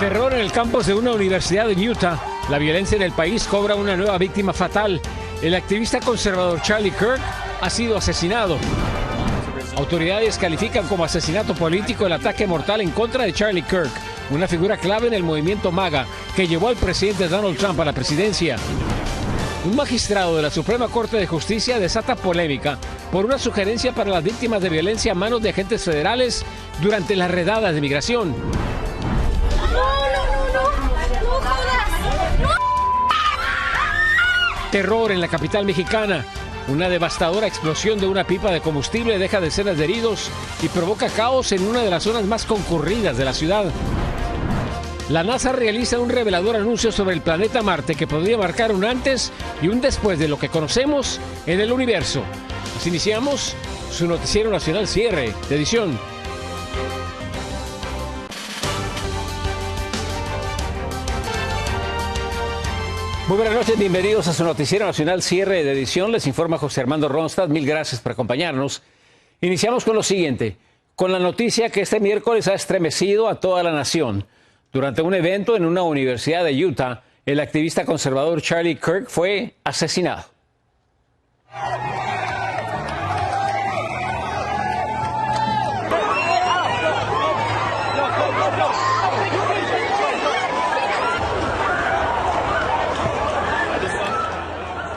Terror en el campus de una universidad en Utah. La violencia en el país cobra una nueva víctima fatal. El activista conservador Charlie Kirk ha sido asesinado. Autoridades califican como asesinato político el ataque mortal en contra de Charlie Kirk, una figura clave en el movimiento MAGA que llevó al presidente Donald Trump a la presidencia. Un magistrado de la Suprema Corte de Justicia desata polémica por una sugerencia para las víctimas de violencia a manos de agentes federales durante las redadas de migración. Terror en la capital mexicana. Una devastadora explosión de una pipa de combustible deja decenas de heridos y provoca caos en una de las zonas más concurridas de la ciudad. La NASA realiza un revelador anuncio sobre el planeta Marte que podría marcar un antes y un después de lo que conocemos en el universo. Así iniciamos su noticiero nacional cierre de edición. Muy buenas noches, bienvenidos a su noticiero nacional cierre de edición. Les informa José Armando Ronstadt. Mil gracias por acompañarnos. Iniciamos con lo siguiente, con la noticia que este miércoles ha estremecido a toda la nación. Durante un evento en una universidad de Utah, el activista conservador Charlie Kirk fue asesinado.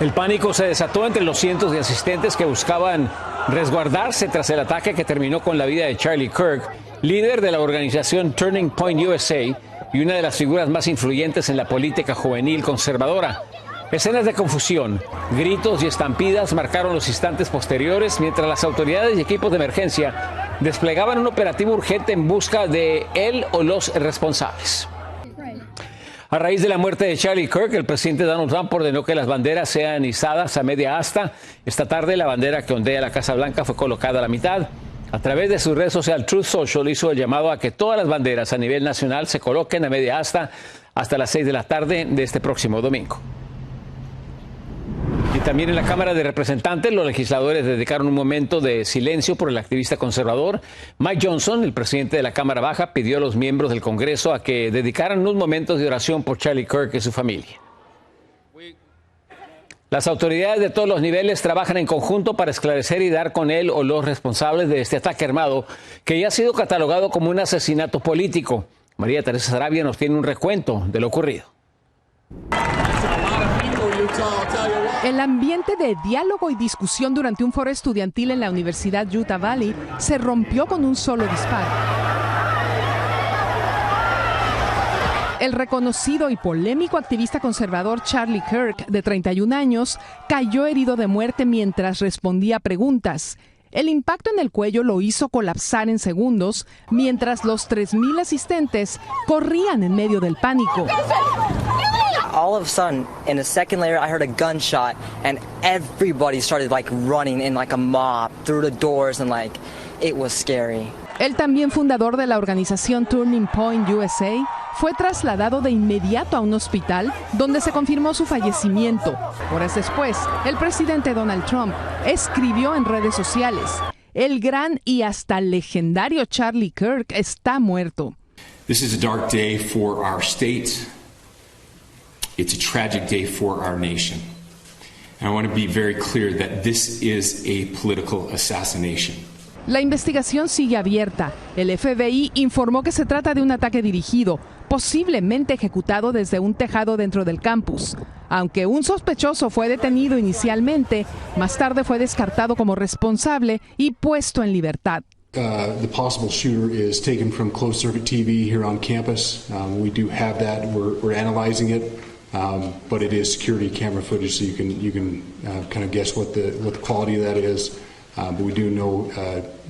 El pánico se desató entre los cientos de asistentes que buscaban resguardarse tras el ataque que terminó con la vida de Charlie Kirk, líder de la organización Turning Point USA y una de las figuras más influyentes en la política juvenil conservadora. Escenas de confusión, gritos y estampidas marcaron los instantes posteriores mientras las autoridades y equipos de emergencia desplegaban un operativo urgente en busca de él o los responsables. A raíz de la muerte de Charlie Kirk, el presidente Donald Trump ordenó que las banderas sean izadas a media asta. Esta tarde, la bandera que ondea la Casa Blanca fue colocada a la mitad. A través de su red social Truth Social hizo el llamado a que todas las banderas a nivel nacional se coloquen a media asta hasta las 6 de la tarde de este próximo domingo. Y también en la Cámara de Representantes, los legisladores dedicaron un momento de silencio por el activista conservador. Mike Johnson, el presidente de la Cámara Baja, pidió a los miembros del Congreso a que dedicaran unos momentos de oración por Charlie Kirk y su familia. Las autoridades de todos los niveles trabajan en conjunto para esclarecer y dar con él o los responsables de este ataque armado, que ya ha sido catalogado como un asesinato político. María Teresa Sarabia nos tiene un recuento de lo ocurrido. El ambiente de diálogo y discusión durante un foro estudiantil en la Universidad Utah Valley se rompió con un solo disparo. El reconocido y polémico activista conservador Charlie Kirk, de 31 años, cayó herido de muerte mientras respondía a preguntas. El impacto en el cuello lo hizo colapsar en segundos, mientras los 3,000 asistentes corrían en medio del pánico. All of a sudden, in a second later, I heard a gunshot, and everybody started running in a mob through the doors, and it was scary. El también fundador de la organización Turning Point USA fue trasladado de inmediato a un hospital donde se confirmó su fallecimiento. Horas después, el presidente Donald Trump escribió en redes sociales: el gran y hasta legendario Charlie Kirk está muerto. This is a dark day for our state. It's a tragic day for our nation. And I want to be very clear that this is a political assassination. La investigación sigue abierta. El FBI informó que se trata de un ataque dirigido, posiblemente ejecutado desde un tejado dentro del campus. Aunque un sospechoso fue detenido inicialmente, más tarde fue descartado como responsable y puesto en libertad. The possible shooter is taken from closed circuit TV here on campus. We do have that. We're analyzing it, but it is security camera footage, so you can kind of guess what the quality of that is. But we do know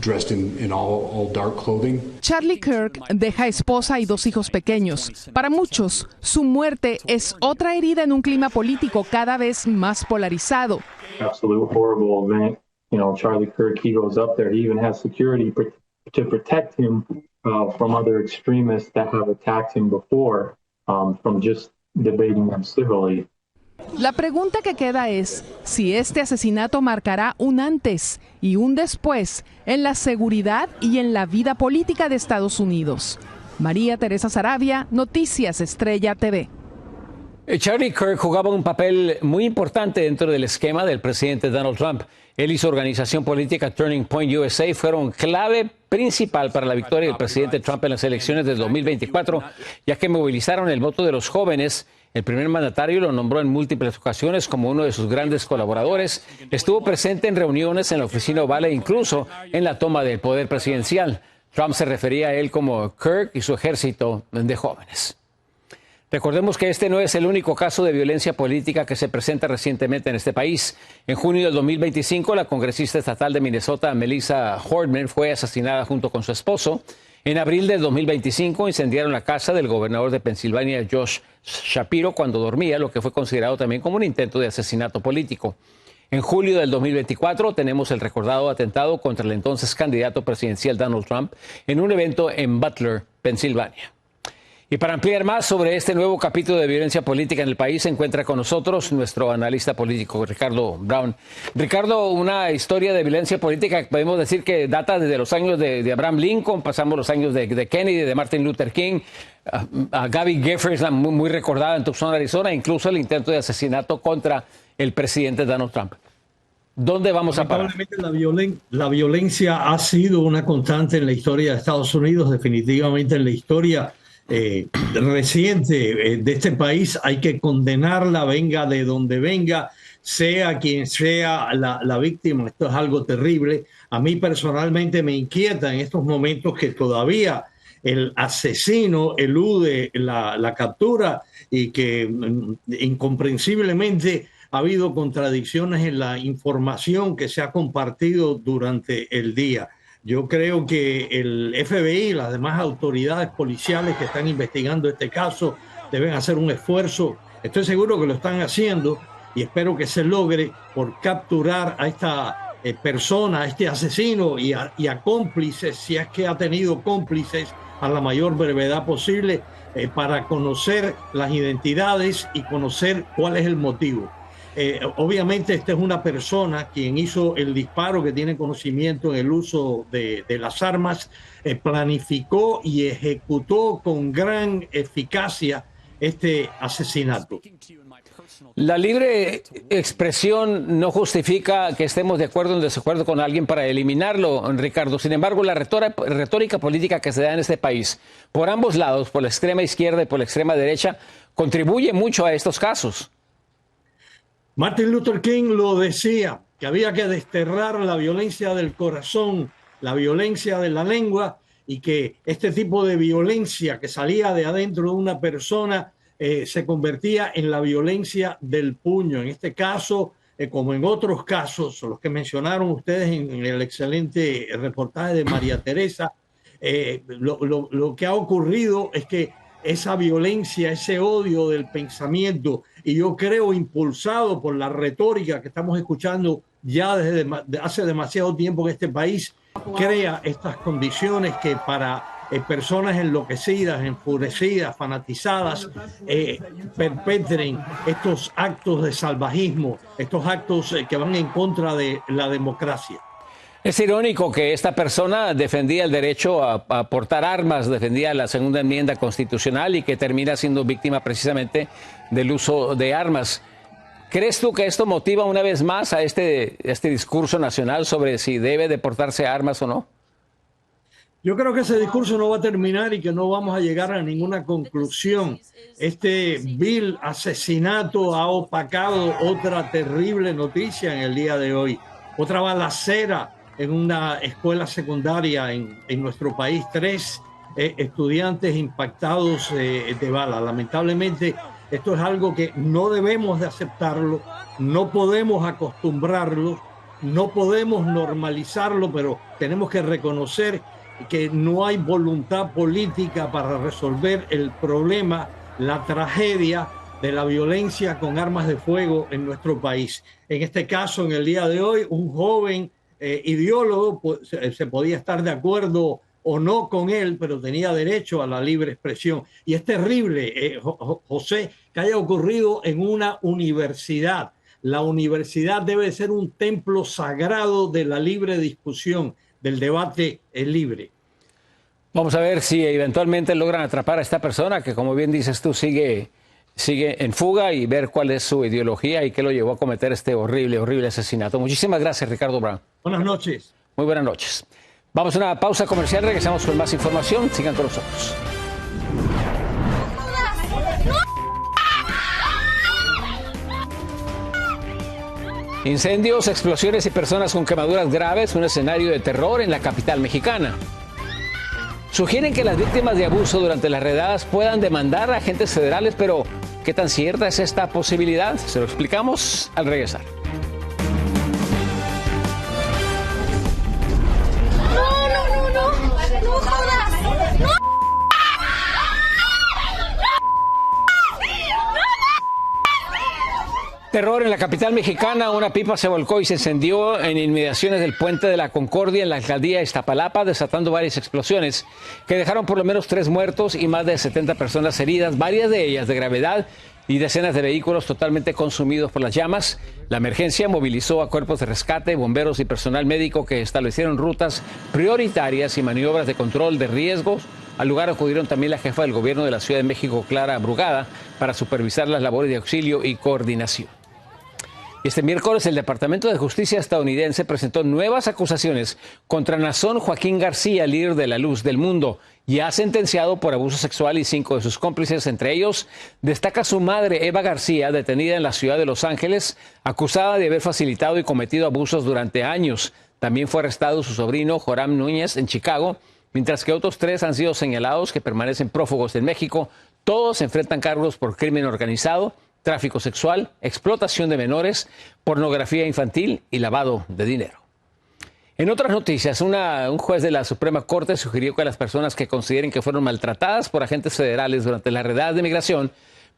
dressed in all dark clothing. Charlie Kirk deja esposa y 2 hijos pequeños. Para muchos, su muerte es otra herida en un clima político cada vez más polarizado. Absolute horrible event. You know, Charlie Kirk, he goes up there. He even has security to protect him from other extremists that have attacked him before, from just debating them civilly. La pregunta que queda es si este asesinato marcará un antes y un después en la seguridad y en la vida política de Estados Unidos. María Teresa Saravia, Noticias Estrella TV. Charlie Kirk jugaba un papel muy importante dentro del esquema del presidente Donald Trump. Él y su organización política Turning Point USA fueron clave principal para la victoria del presidente Trump en las elecciones de 2024, ya que movilizaron el voto de los jóvenes. El primer mandatario lo nombró en múltiples ocasiones como uno de sus grandes colaboradores. Estuvo presente en reuniones en la oficina Oval e incluso en la toma del poder presidencial. Trump se refería a él como Kirk y su ejército de jóvenes. Recordemos que este no es el único caso de violencia política que se presenta recientemente en este país. En junio del 2025, la congresista estatal de Minnesota, Melissa Hordman, fue asesinada junto con su esposo. En abril del 2025, incendiaron la casa del gobernador de Pensilvania, Josh Shapiro, cuando dormía, lo que fue considerado también como un intento de asesinato político. En julio del 2024, tenemos el recordado atentado contra el entonces candidato presidencial Donald Trump en un evento en Butler, Pensilvania. Y para ampliar más sobre este nuevo capítulo de violencia política en el país, se encuentra con nosotros nuestro analista político, Ricardo Brown. Ricardo, una historia de violencia política que podemos decir que data desde los años de Abraham Lincoln, pasamos los años de Kennedy, de Martin Luther King, a Gabby Giffords, muy recordada en Tucson, Arizona, incluso el intento de asesinato contra el presidente Donald Trump. ¿Dónde vamos a parar? La violencia ha sido una constante en la historia de Estados Unidos, definitivamente en la historia reciente de este país. Hay que condenarla, venga de donde venga, sea quien sea la víctima. Esto es algo terrible. A mí personalmente me inquieta en estos momentos que todavía el asesino elude la captura y que incomprensiblemente ha habido contradicciones en la información que se ha compartido durante el día. Yo creo que el FBI y las demás autoridades policiales que están investigando este caso deben hacer un esfuerzo. Estoy seguro que lo están haciendo y espero que se logre por capturar a esta persona, a este asesino y a cómplices, si es que ha tenido cómplices, a la mayor brevedad posible para conocer las identidades y conocer cuál es el motivo. Obviamente esta es una persona quien hizo el disparo, que tiene conocimiento en el uso de las armas, planificó y ejecutó con gran eficacia este asesinato. La libre expresión no justifica que estemos de acuerdo o en desacuerdo con alguien para eliminarlo, Ricardo. Sin embargo, la retórica política que se da en este país, por ambos lados, por la extrema izquierda y por la extrema derecha, contribuye mucho a estos casos. Martin Luther King lo decía, que había que desterrar la violencia del corazón, la violencia de la lengua, y que este tipo de violencia que salía de adentro de una persona se convertía en la violencia del puño. En este caso, como en otros casos, los que mencionaron ustedes en el excelente reportaje de María Teresa, lo que ha ocurrido es que esa violencia, ese odio del pensamiento, y yo creo impulsado por la retórica que estamos escuchando ya desde hace demasiado tiempo en este país, crea estas condiciones que para personas enloquecidas, enfurecidas, fanatizadas, perpetren estos actos de salvajismo, estos actos que van en contra de la democracia. Es irónico que esta persona defendía el derecho a portar armas, defendía la segunda enmienda constitucional y que termina siendo víctima precisamente del uso de armas. ¿Crees tú que esto motiva una vez más a este discurso nacional sobre si debe de portarse armas o no? Yo creo que ese discurso no va a terminar y que no vamos a llegar a ninguna conclusión. Este vil asesinato ha opacado otra terrible noticia en el día de hoy. Otra balacera en una escuela secundaria en nuestro país. 3 estudiantes impactados de bala. Lamentablemente, esto es algo que no debemos de aceptarlo, no podemos acostumbrarlo, no podemos normalizarlo, pero tenemos que reconocer que no hay voluntad política para resolver el problema, la tragedia de la violencia con armas de fuego en nuestro país. En este caso, en el día de hoy, un joven ideólogo, pues, se podía estar de acuerdo o no con él, pero tenía derecho a la libre expresión. Y es terrible, José, que haya ocurrido en una universidad. La universidad debe ser un templo sagrado de la libre discusión, del debate libre. Vamos a ver si eventualmente logran atrapar a esta persona que, como bien dices tú, sigue en fuga, y ver cuál es su ideología y qué lo llevó a cometer este horrible asesinato. Muchísimas gracias, Ricardo Brown. Buenas noches. Muy buenas noches. Vamos a una pausa comercial, regresamos con más información. Sigan con nosotros. Incendios, explosiones y personas con quemaduras graves, un escenario de terror en la capital mexicana. Sugieren que las víctimas de abuso durante las redadas puedan demandar a agentes federales, pero ¿qué tan cierta es esta posibilidad? Se lo explicamos al regresar. No jodas. No. Terror en la capital mexicana. Una pipa se volcó y se encendió en inmediaciones del Puente de la Concordia en la alcaldía de Iztapalapa, desatando varias explosiones que dejaron por lo menos 3 muertos y más de 70 personas heridas, varias de ellas de gravedad, y decenas de vehículos totalmente consumidos por las llamas. La emergencia movilizó a cuerpos de rescate, bomberos y personal médico que establecieron rutas prioritarias y maniobras de control de riesgos. Al lugar acudieron también la jefa del gobierno de la Ciudad de México, Clara Brugada, para supervisar las labores de auxilio y coordinación. Este miércoles, el Departamento de Justicia estadounidense presentó nuevas acusaciones contra Nazón Joaquín García, líder de La Luz del Mundo, ya sentenciado por abuso sexual, y 5 de sus cómplices. Entre ellos destaca su madre, Eva García, detenida en la ciudad de Los Ángeles, acusada de haber facilitado y cometido abusos durante años. También fue arrestado su sobrino, Joram Núñez, en Chicago, mientras que otros 3 han sido señalados que permanecen prófugos en México. Todos enfrentan cargos por crimen organizado, tráfico sexual, explotación de menores, pornografía infantil y lavado de dinero. En otras noticias, un juez de la Suprema Corte sugirió que las personas que consideren que fueron maltratadas por agentes federales durante las redadas de migración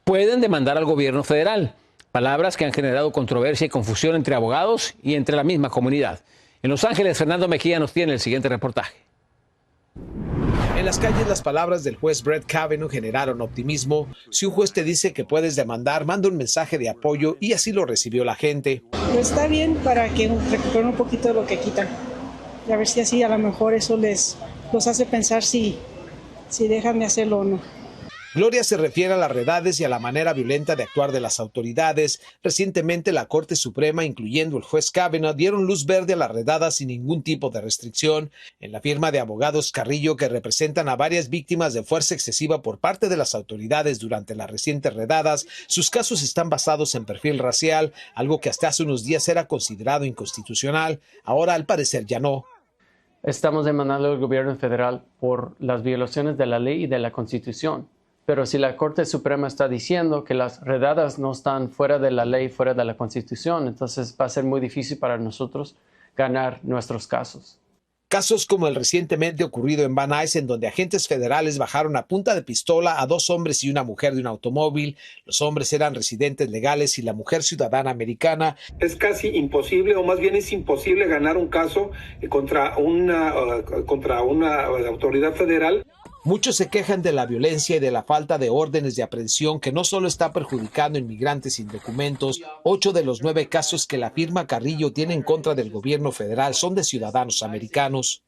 pueden demandar al gobierno federal. Palabras que han generado controversia y confusión entre abogados y entre la misma comunidad. En Los Ángeles, Fernando Mejía nos tiene el siguiente reportaje. En las calles, las palabras del juez Brett Kavanaugh generaron optimismo. Si un juez te dice que puedes demandar, manda un mensaje de apoyo, y así lo recibió la gente. Pero está bien para que recuperen un poquito de lo que quitan. Y a ver si así a lo mejor eso los hace pensar si dejan de hacerlo o no. Gloria se refiere a las redades y a la manera violenta de actuar de las autoridades. Recientemente, la Corte Suprema, incluyendo el juez Kavanaugh, dieron luz verde a las redadas sin ningún tipo de restricción. En la firma de abogados Carrillo, que representan a varias víctimas de fuerza excesiva por parte de las autoridades durante las recientes redadas, sus casos están basados en perfil racial, algo que hasta hace unos días era considerado inconstitucional. Ahora, al parecer, ya no. Estamos demandando al gobierno federal por las violaciones de la ley y de la Constitución. Pero si la Corte Suprema está diciendo que las redadas no están fuera de la ley, fuera de la Constitución, entonces va a ser muy difícil para nosotros ganar nuestros casos. Casos como el recientemente ocurrido en Van Nuys, en donde agentes federales bajaron a punta de pistola a 2 hombres y una mujer de un automóvil. Los hombres eran residentes legales y la mujer ciudadana americana. Es casi imposible, o más bien es imposible, ganar un caso contra una autoridad federal. Muchos se quejan de la violencia y de la falta de órdenes de aprehensión, que no solo está perjudicando a inmigrantes sin documentos. 8 de los 9 casos que la firma Carrillo tiene en contra del gobierno federal son de ciudadanos americanos.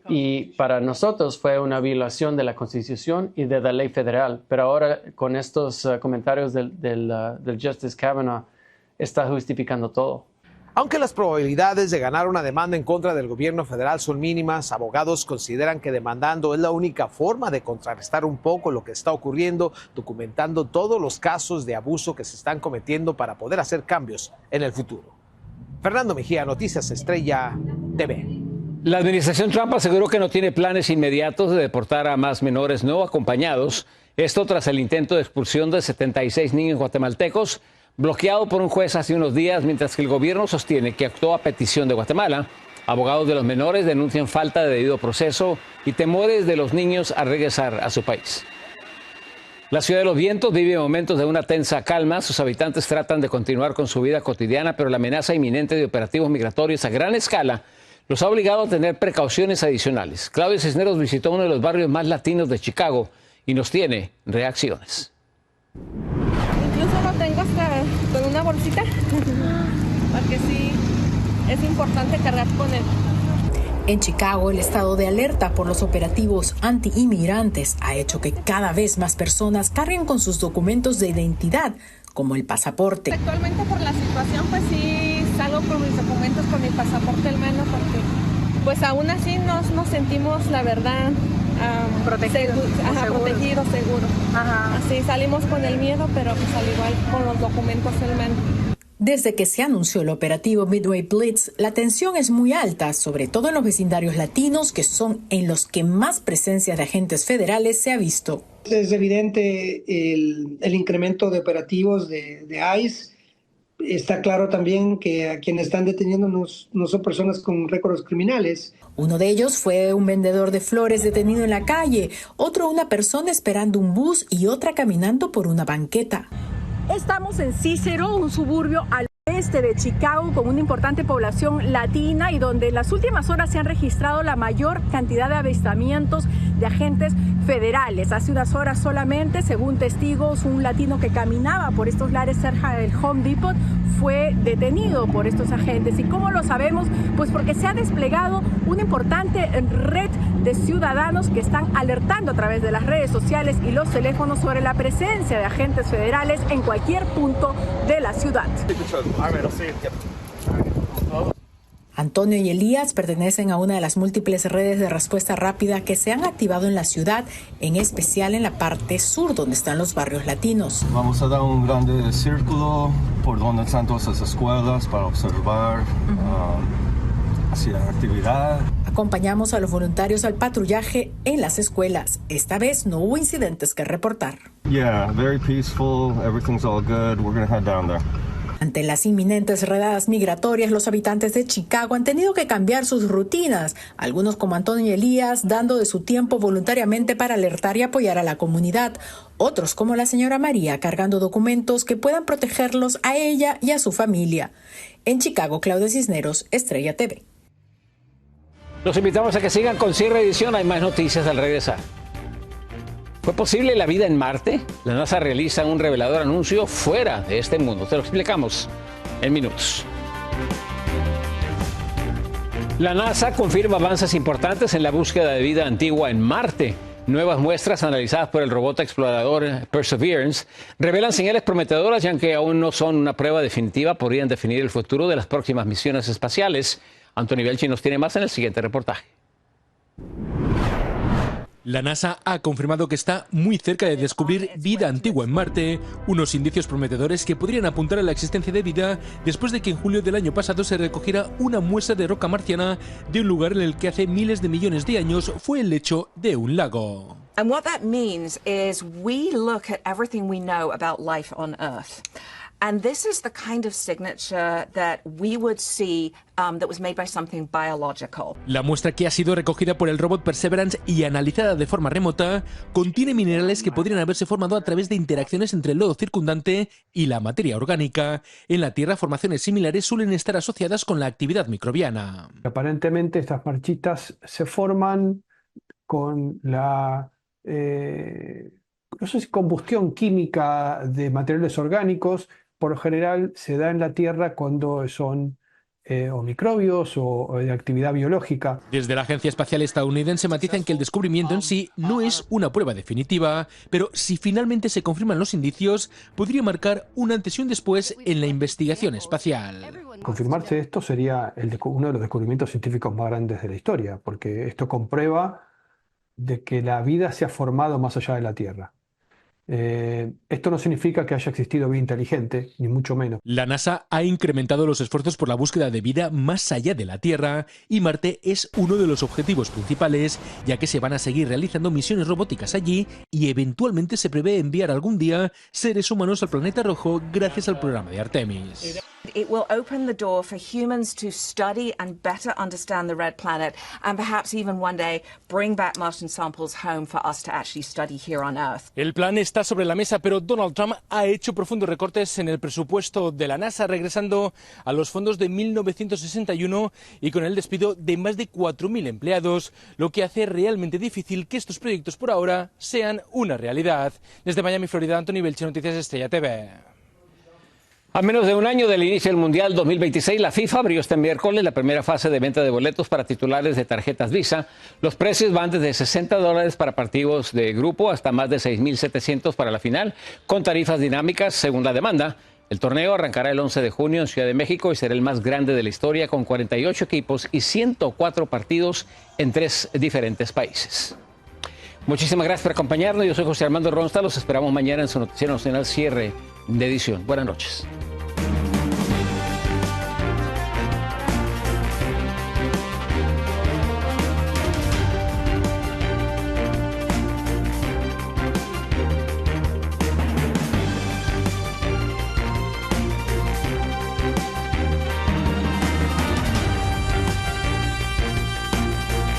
Y para nosotros fue una violación de la Constitución y de la ley federal. Pero ahora, con estos comentarios del Justice Kavanaugh, está justificando todo. Aunque las probabilidades de ganar una demanda en contra del gobierno federal son mínimas, abogados consideran que demandando es la única forma de contrarrestar un poco lo que está ocurriendo, documentando todos los casos de abuso que se están cometiendo para poder hacer cambios en el futuro. Fernando Mejía, Noticias Estrella TV. La administración Trump aseguró que no tiene planes inmediatos de deportar a más menores no acompañados. Esto tras el intento de expulsión de 76 niños guatemaltecos, bloqueado por un juez hace unos días, mientras que el gobierno sostiene que actuó a petición de Guatemala. Abogados de los menores denuncian falta de debido proceso y temores de los niños a regresar a su país. La Ciudad de los Vientos vive momentos de una tensa calma. Sus habitantes tratan de continuar con su vida cotidiana, pero la amenaza inminente de operativos migratorios a gran escala los ha obligado a tener precauciones adicionales. Claudio Cisneros visitó uno de los barrios más latinos de Chicago y nos tiene reacciones. Incluso lo tengo hasta con una bolsita, porque sí, es importante cargar con él. En Chicago, el estado de alerta por los operativos anti-inmigrantes ha hecho que cada vez más personas carguen con sus documentos de identidad, como el pasaporte. Actualmente por la situación, pues sí salgo con mis documentos, con mi pasaporte al menos, porque pues aún así nos sentimos, la verdad, protegidos, seguros. Así salimos con el miedo, pero pues al igual con los documentos al menos. Desde que se anunció el operativo Midway Blitz, la tensión es muy alta, sobre todo en los vecindarios latinos, que son en los que más presencia de agentes federales se ha visto. Es evidente el incremento de operativos de ICE. Está claro también que a quienes están deteniendo no son personas con récords criminales. Uno de ellos fue un vendedor de flores detenido en la calle, otro una persona esperando un bus y otra caminando por una banqueta. Estamos en Cicero, un suburbio al oeste de Chicago con una importante población latina y donde en las últimas horas se han registrado la mayor cantidad de avistamientos de agentes federales. Hace unas horas solamente, según testigos, un latino que caminaba por estos lares cerca del Home Depot fue detenido por estos agentes. ¿Y cómo lo sabemos? Pues porque se ha desplegado una importante red de ciudadanos que están alertando a través de las redes sociales y los teléfonos sobre la presencia de agentes federales en cualquier punto de la ciudad. Antonio y Elías pertenecen a una de las múltiples redes de respuesta rápida que se han activado en la ciudad, en especial en la parte sur donde están los barrios latinos. Vamos a dar un grande círculo por donde están todas las escuelas para observar hacia actividad. Acompañamos a los voluntarios al patrullaje en las escuelas. Esta vez no hubo incidentes que reportar. Yeah, very peaceful. Everything's all good. We're going to head down there. Ante las inminentes redadas migratorias, los habitantes de Chicago han tenido que cambiar sus rutinas, algunos como Antonio y Elías dando de su tiempo voluntariamente para alertar y apoyar a la comunidad, otros como la señora María cargando documentos que puedan protegerlos a ella y a su familia. En Chicago, Claudia Cisneros, Estrella TV. Los invitamos a que sigan con Cierre Edición, hay más noticias al regresar. ¿Fue posible la vida en Marte? La NASA realiza un revelador anuncio fuera de este mundo. Te lo explicamos en minutos. La NASA confirma avances importantes en la búsqueda de vida antigua en Marte. Nuevas muestras analizadas por el robot explorador Perseverance revelan señales prometedoras y aunque aún no son una prueba definitiva, podrían definir el futuro de las próximas misiones espaciales. Anthony Belchi nos tiene más en el siguiente reportaje. La NASA ha confirmado que está muy cerca de descubrir vida antigua en Marte, unos indicios prometedores que podrían apuntar a la existencia de vida después de que en julio del año pasado se recogiera una muestra de roca marciana de un lugar en el que hace miles de millones de años fue el lecho de un lago. And what that means is we look at everything we know about life on Earth. And this is the kind of signature that we would see that was made by something biological. La muestra, que ha sido recogida por el robot Perseverance y analizada de forma remota, contiene minerales que podrían haberse formado a través de interacciones entre el lodo circundante y la materia orgánica. En la Tierra, formaciones similares suelen estar asociadas con la actividad microbiana. Aparentemente estas marchitas se forman con la no sé si combustión química de materiales orgánicos. Por lo general se da en la Tierra cuando son o microbios o de actividad biológica. Desde la Agencia Espacial Estadounidense matizan que el descubrimiento en sí no es una prueba definitiva, pero si finalmente se confirman los indicios, podría marcar un antes y un después en la investigación espacial. Confirmarse esto sería uno de los descubrimientos científicos más grandes de la historia, porque esto comprueba de que la vida se ha formado más allá de la Tierra. Esto no significa que haya existido vida inteligente, ni mucho menos. La NASA ha incrementado los esfuerzos por la búsqueda de vida más allá de la Tierra y Marte es uno de los objetivos principales, ya que se van a seguir realizando misiones robóticas allí y eventualmente se prevé enviar algún día seres humanos al planeta rojo gracias al programa de Artemis. It will open the door for humans to study and better understand the red planet and perhaps even one day bring back Martian samples home for us to actually study here on Earth. El plan está sobre la mesa, pero Donald Trump ha hecho profundos recortes en el presupuesto de la NASA, regresando a los fondos de 1961 y con el despido de más de 4.000 empleados, lo que hace realmente difícil que estos proyectos por ahora sean una realidad. Desde Miami, Florida, Anthony Belchi, Noticias Estrella TV. A menos de un año del inicio del Mundial 2026, la FIFA abrió este miércoles la primera fase de venta de boletos para titulares de tarjetas Visa. Los precios van desde $60 para partidos de grupo hasta más de $6,700 para la final, con tarifas dinámicas según la demanda. El torneo arrancará el 11 de junio en Ciudad de México y será el más grande de la historia, con 48 equipos y 104 partidos en 3 diferentes países. Muchísimas gracias por acompañarnos. Yo soy José Armando Ronsta. Los esperamos mañana en su Noticiero Nacional cierre de edición. Buenas noches.